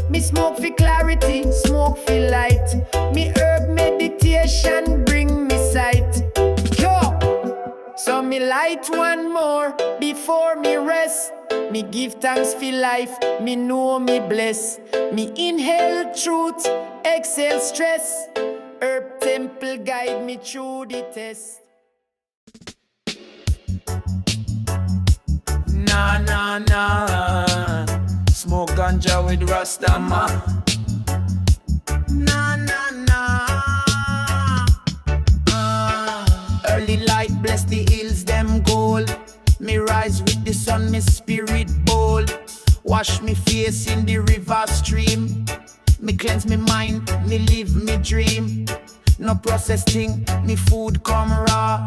Me smoke for clarity, smoke for light. Me herb meditation bring me sight. Yo! So me light one more before me rest. Me give thanks for life, me know me bless. Me inhale truth, exhale stress. Herb temple guide me through the test. Nah, nah, nah. Smoke ganja with Rastaman. Nah, nah, nah. Early light bless the hills, them gold. Me rise with the sun, me spirit bold. Wash me face in the river stream. Me cleanse me mind, me live me dream. No processed thing, me food come raw.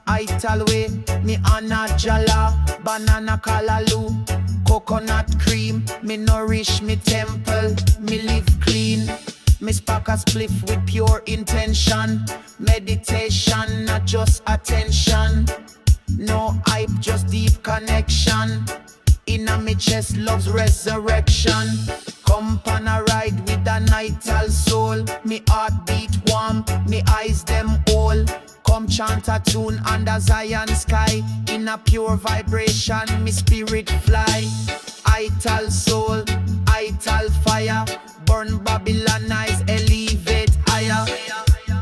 I tell way, me honor jala, banana kalalu, coconut cream. Me nourish me temple, me live clean. Me spark a spliff with pure intention. Meditation, not just attention. No hype, just deep connection. Inna me chest loves resurrection. Come on a ride with a nightal soul. Me heart beat warm, me eyes them all. Come chant a tune under Zion sky. In a pure vibration, me spirit fly. Ital soul, ital fire. Burn Babylon eyes, elevate higher.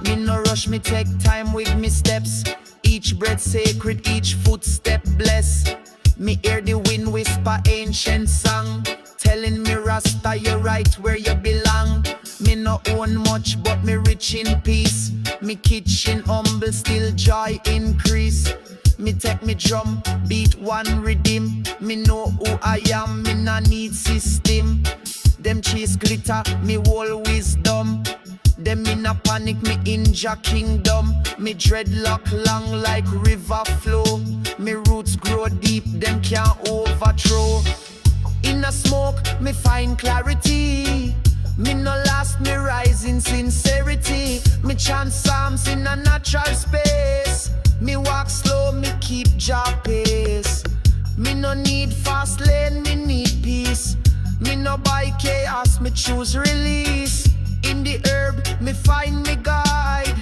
Me no rush, me take time with me steps. Each breath sacred, each footstep blessed. Me hear the wind whisper ancient song, telling me Rasta, you're right where you belong. Me no own much, but me rich in peace. Me kitchen humble, still joy increase. Me take me drum, beat one rhythm. Me know who I am, me no need system. Them chase glitter, me whole wisdom. Them in a panic, me in Jah kingdom. Me dreadlock long like river flow. Me roots grow deep, them can't overthrow. In a smoke, me find clarity. Me no last, me rise in sincerity. Me chant psalms in a natural space. Me walk slow, me keep Jah pace. Me no need fast lane, me need peace. Me no buy chaos, me choose release. In the herb, me find me guide.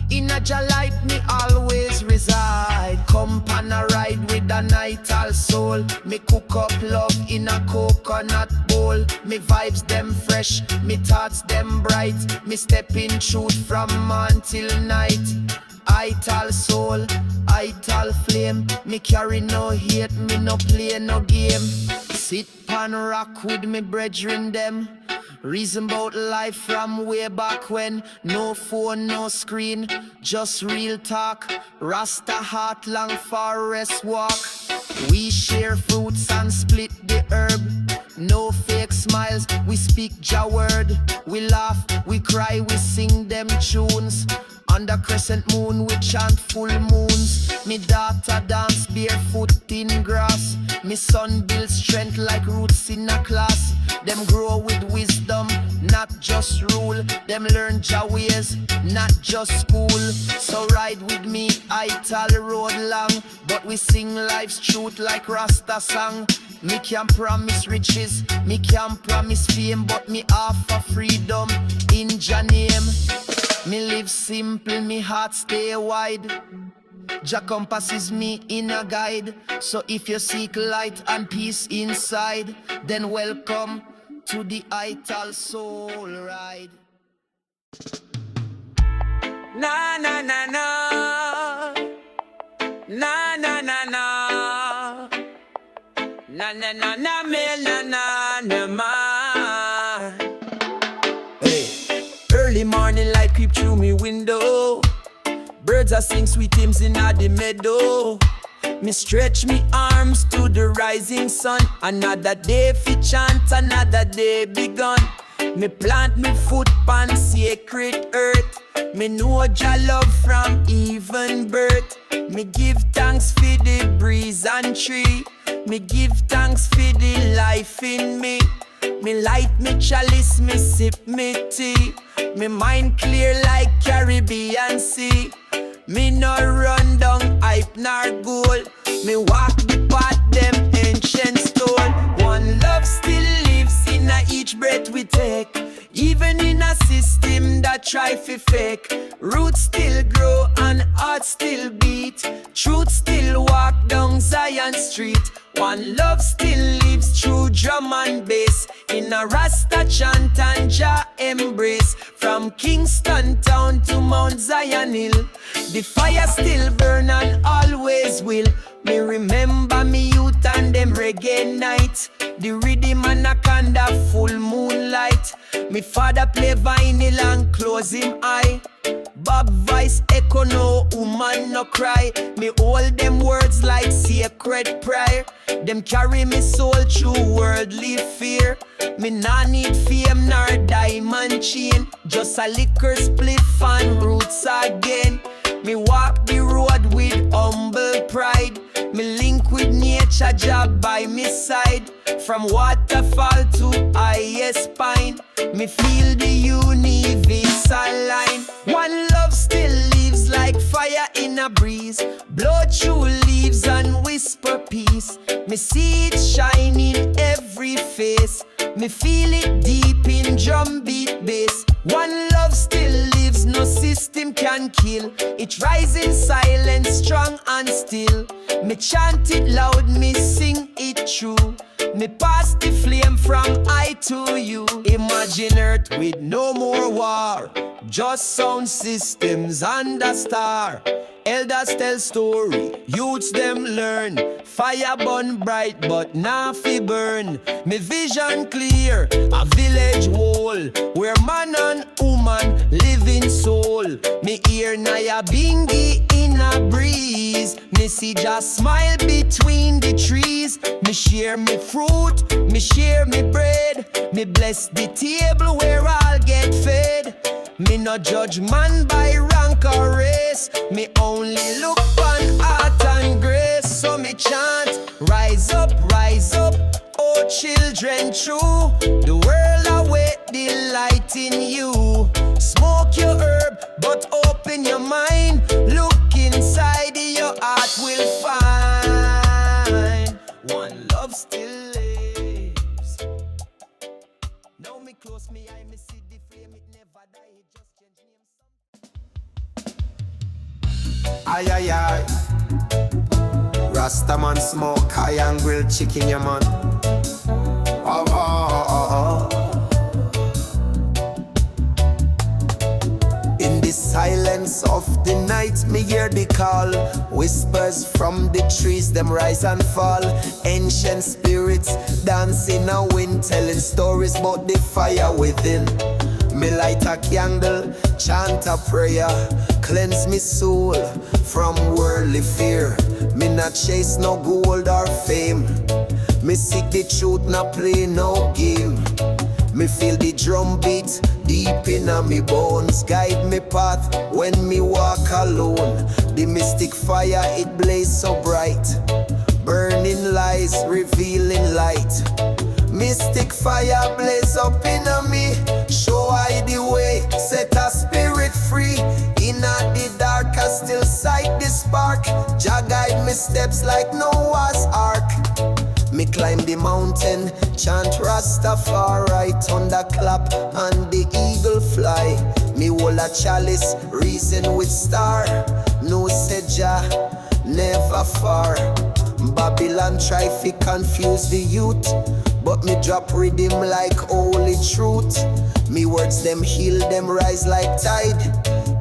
In a Jah light, me always reside. Come on a ride with a nightal soul. Me cook up love in a coconut bowl. Me vibes them fresh, me thoughts them bright. Me step in truth from morn till night. Ital soul, ital flame. Me carry no hate, me no play no game. Sit pan rock with me brethren them. Reason about life from way back when. No phone, no screen, just real talk. Rasta heart, long forest walk. We share fruits and split the herb. No fake smiles, we speak Jah word. We laugh, we cry, we sing them tunes. Under crescent moon we chant full moons. Me daughter dance barefoot in grass. Me son build strength like roots in a class. Them grow with wisdom, not just rule. Them learn Jah ways, not just school. So ride with me, I tell road long, but we sing life's truth like Rasta song. Me can't promise riches, me can't promise fame, but me offer freedom in Jah name. Me live simple, me heart stay wide. Jah compasses me in a guide. So if you seek light and peace inside, then welcome to the Ital Soul Ride. Na na na na, na na na na, na na na na me na na na ma. Hey, early morning light creep through me window. Birds are sing sweet hymns in the meadow. Me stretch me arms to the rising sun. Another day fi chant, another day begun. Me plant me foot on sacred earth. Me know Jah love from even birth. Me give thanks for the breeze and tree. Me give thanks for the life in me. Me light me chalice, me sip me tea. Me mind clear like Caribbean Sea. Me no run down hype nor goal. Me walk the path them ancient stone. One love still lives in each breath we take. Even in a system that try fi fake. Roots still grow and heart still beat. Truth still walk down Zion Street. One love still lives through drum and bass. In a Rasta chant and Jah embrace. From Kingston town to Mount Zion Hill, the fire still burn and always will. Me remember me youth and them reggae night. The rhythm anaconda full moonlight. Me father play vinyl and close him eye. Bob voice echo no woman no cry. Me hold them words like sacred prayer. Them carry me soul through worldly fear. Me nah need fame nor diamond chain. Just a liquor spliff and roots again. Me walk the road with humble pride. Me link with nature, Jah by me side. From waterfall to highest pine, me feel the universal line. One love still lives like fire in a breeze. Blow through leaves and whisper peace. Me see it shine in every face. Me feel it deep in drum beat bass. One love still lives, no system can kill. It rise in silence, strong and still. Me chant it loud, me sing it true. Me pass the flame from I to you. Imagine earth with no more war. Just sound systems and a star. Elders tell story, youths them learn. Fire burn bright but nah fi burn. Me vision clear, a village whole, where man and woman live in soul. Me hear Naya Bingi in a breeze. Me see just smile between the trees. Me share me fruit, me share me bread. Me bless the table where I'll get fed. Me no judge man by rank or race. Me only look on art and grace. So me chant, rise up, oh children true. The world await the light in you. Smoke your herb, but open your mind. Look inside, your heart will find. One love still lives. Now me close me eye, me see the flame, it never die, it just change name. Aye aye aye. Rastaman smoke high and grilled chicken, yeah man. Oh oh oh oh. In the silence of the night, me hear the call. Whispers from the trees, them rise and fall. Ancient spirits dancing a wind, telling stories about the fire within. Me light a candle, chant a prayer, cleanse me soul from worldly fear. Me not chase no gold or fame. Me seek the truth, not play no game. Me feel the drum beat deep in me bones. Guide me path When me walk alone, the mystic fire it blaze so bright, burning lies, revealing light. Mystic fire blaze up in me, show I the way, set a spirit free. Inna the dark I still sight the spark, Jah guide me steps like Noah's ark. Me climb the mountain, chant Rastafari, thunder clap and the eagle fly. Me hold a chalice, reason with star, no say Jah, never far. Babylon try fi confuse the youth, but me drop rhythm like holy truth. Me words them heal, them rise like tide.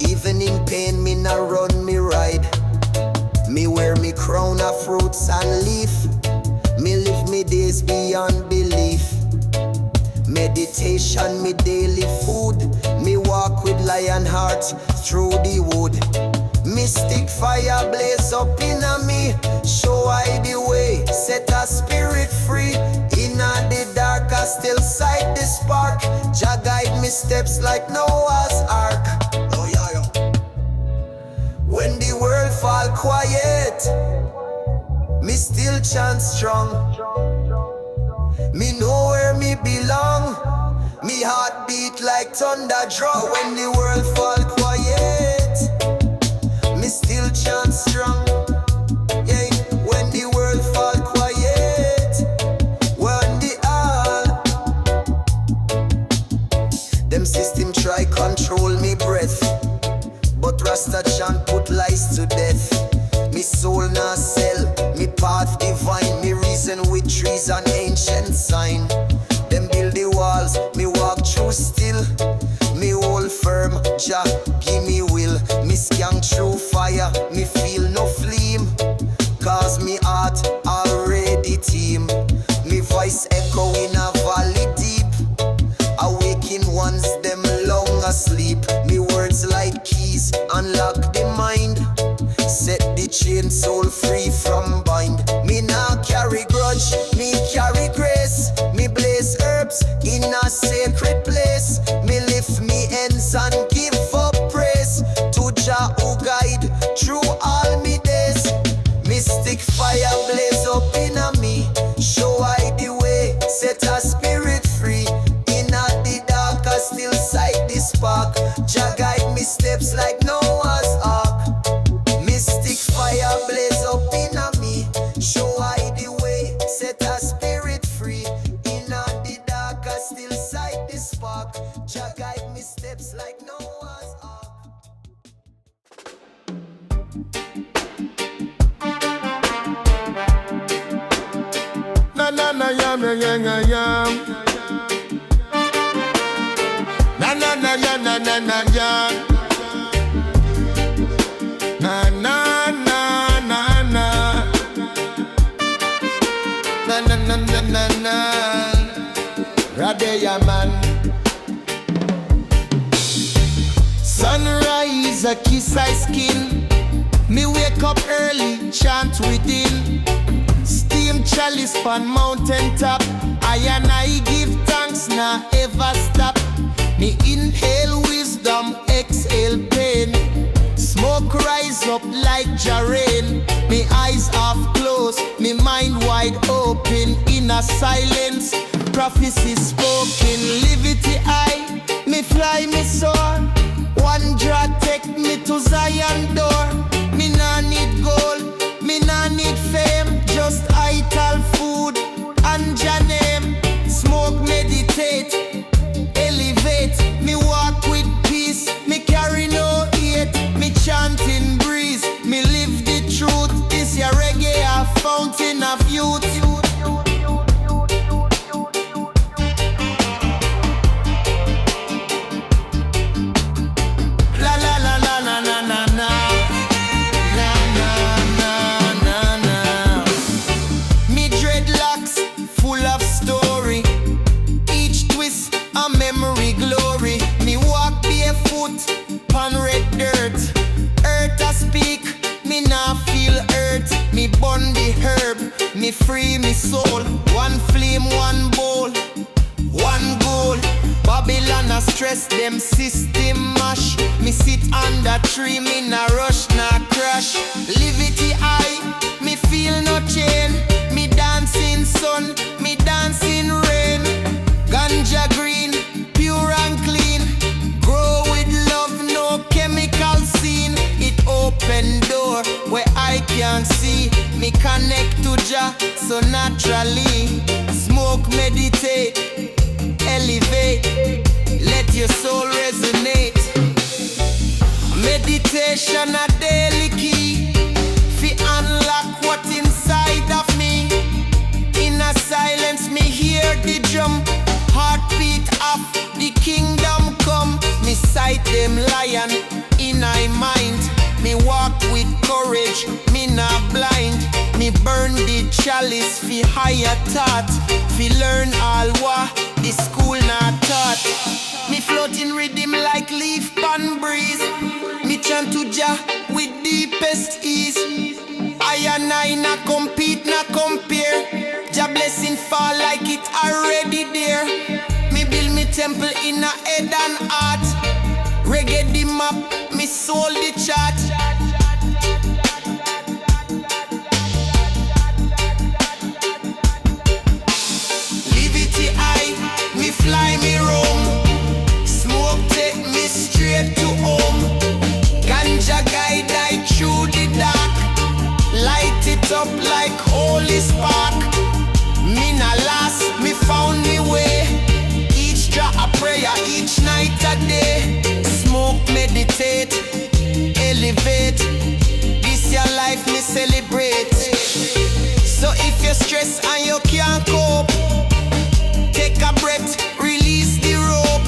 Even in pain me nah run, me ride. Me wear me crown of fruits and leaf. Me live me days beyond belief. Meditation me daily food. Me walk with lion heart through the wood. Mystic fire blaze up inna me, show I the way, set a spirit free. Inna the dark I still sight the spark, Jah guide me steps like Noah's ark. Oh yeah, yeah. When the world fall quiet, me still chant strong. Me know where me belong. Me heart beat like thunder drum. When the world fall quiet, me still chant strong. Yeah, when the world fall quiet, when the all them system try control me breath, but Rasta chant put lies to death. Me soul nah sell, me path divine. Me reason with trees and ancient sign. Them build the walls, me walk through still. Me hold firm, Jah give me will. Me scan through fire, me feel no flame, cause me heart already team. Me voice echo in a valley deep, awaken ones them long asleep. Me words like keys, unlock the mind, set the chain soul free from bind. Me nah carry grudge, me carry grace. Me blaze herbs in a sacred place. Me lift me hands and give up praise to Jah who guide through all me days. Mystic fire blaze up inna me, show I the way, set a spirit free. Inna the dark I still sight the spark, Jah guide me steps like Noah's ark. Mystic fire blaze up inna me, show I the way, set a spirit free. Inna the dark I still sight the spark, Jah guide me steps like Noah's ark. Na na na yam yam yam yam. Na na na yam na na na yam. Na na na na na. Na na na na na na. Rastaman. Sunrise a kiss I skin. Me wake up early, chant within. Steam chalice pan mountain top. I and I give thanks, nah ever stop. Me inhale wisdom, exhale pain. Smoke rise up like jarrain. Me eyes half closed, me mind wide open. In a silence, prophecy spoken. Livity High, me fly, me soar. One draw take me to Zion door. Me nah need gold, me nah need fame. Just ital food and Jah name. Smoke, meditate, elevate. Me walk with peace, me carry no hate. Me chanting breeze, me live the truth. This your reggae, a fountain of youth. La la la la la la la la. Na na na na na. Me dreadlocks full of story. Each twist a memory glory. Me walk barefoot on red dirt. Earth a speak, me nah feel hurt. Me burn the herb, me free me soul. One flame, one bowl, one goal. Babylon a stress, them system mash. Me sit under tree, me na rush, na crash. Livity high, me feel no chain. Me dancing sun, me dancing rain. Ganja green, pure and clean. Grow with love, no chemical scene. It open door where I can see. Me connect to Jah so naturally. Smoke, meditate, elevate. Let your soul resonate. Meditation a daily key. Fi unlock what inside of me. In a silence me hear the drum. Heartbeat of the kingdom come. Me sight them lion in my mind. Me walk with courage, me not blind. Me burn the chalice fi higher thought. Fi learn all what the school not taught. Me floating rhythm like leaf pan breeze. Me chant to Jah with deepest ease. I and I not compete, not compare. Jah blessing fall like it already there. Me build me temple in a head and heart. Reggae the map, me soul the chart. Livity high, me fly me roam. Smoke take me straight to home. Ganja guide I through the dark. Light it up like holy spark. Me na last, me found me way. Each drop a prayer, each night a day. Smoke, meditate, elevate. This your life, me celebrate. So if you're stressed and you can't cope, take a breath, release the rope.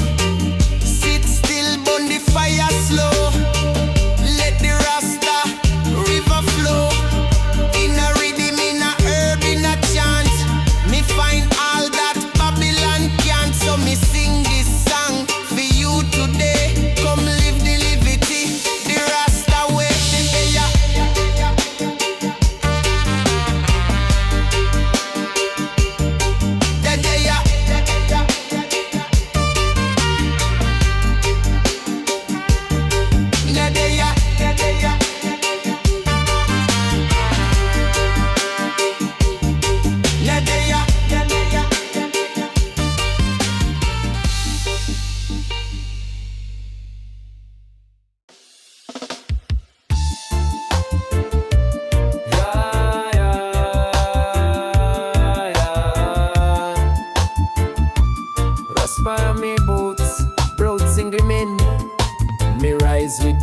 Sit still, burn the fire slow. Let the Rasta river flow. In a rhythm, in a herb, in a chant. Me find all that Babylon can't. So me sing this song for you today. Come live the livity, the Rasta way.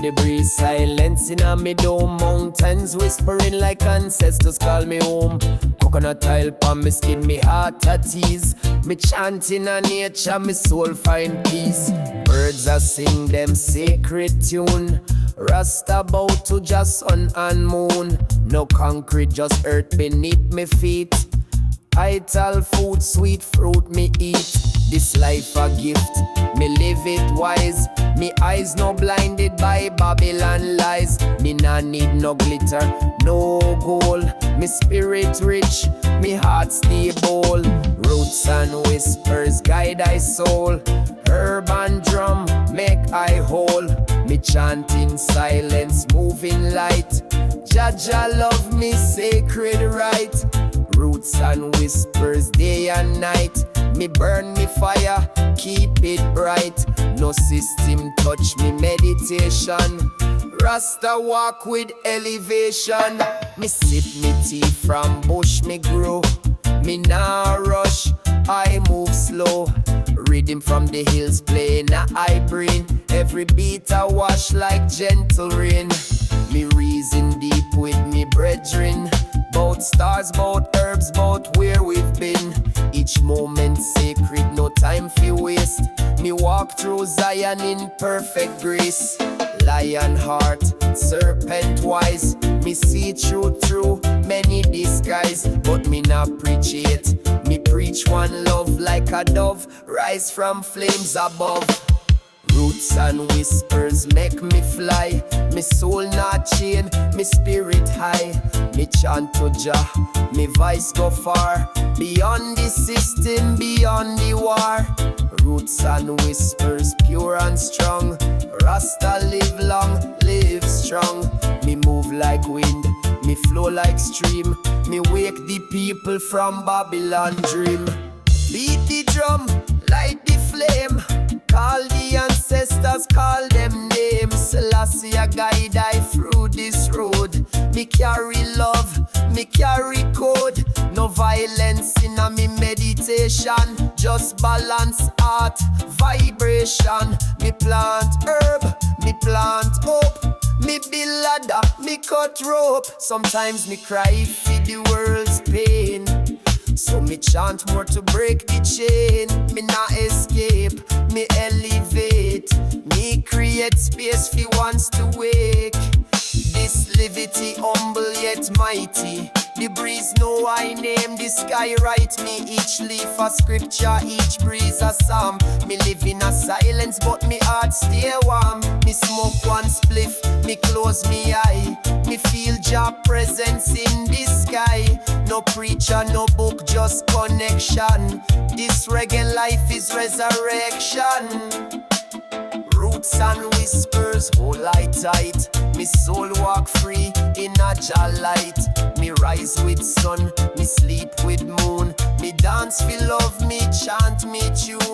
The breeze silencing on me dome. Mountains whispering like ancestors call me home. Coconut oil palm me skin, me heart at ease. Me chanting on nature, me soul find peace. Birds are sing them sacred tune. Rasta bow to just sun and moon. No concrete, just earth beneath me feet. Ital food, sweet fruit me eat. This life a gift, me live it wise. Me eyes no blinded by Babylon lies. Me nah need no glitter, no gold. Me spirit rich, me heart stable. Roots and whispers guide I soul. Herb and drum make I whole. Me chanting silence, moving light. Jaja love me sacred right. Roots and whispers day and night. Me burn me fire, keep it bright. No system touch me meditation. Rasta walk with elevation. Me sip me tea from bush me grow. Me nah rush, I move slow. Rhythm from the hills playing a I brain. Every beat I wash like gentle rain. Me reason deep with me brethren. Both stars, both herbs, both where we've been. Each moment sacred, no time for waste. Me walk through Zion in perfect grace. Lion heart, serpent wise. Me see through many disguise. But me not preach it. Me preach one love like a dove. Rise from flames above. Root Roots and whispers make me fly. Me soul not chain, me spirit high. Me chant to Jah, me voice go far. Beyond the system, beyond the war. Roots and whispers, pure and strong. Rasta live long, live strong. Me move like wind, me flow like stream. Me wake the people from Babylon dream. Beat the drum, light the flame. Call the ancestors, call them names. Selassie I guide I through this road. Me carry love, me carry code. No violence in a me meditation. Just balance heart, vibration. Me plant herb, me plant hope. Me build ladder, me cut rope. Sometimes me cry for the world's pain. So me chant more to break the chain. Me not escape, me elevate. Me create space for ones to wake. This livity humble yet mighty. The breeze know I name, the sky write me. Each leaf a scripture, each breeze a psalm. Me live in a silence but me heart stay warm. Me smoke one spliff, me close me eye. Me feel Jah presence in the sky. No preacher, no book, just connection. This reggae life is resurrection. Roots and whispers, hold light tight. Me soul walk free in a Jah light. Me rise with sun, me sleep with moon. Me dance for love, me chant, me tune.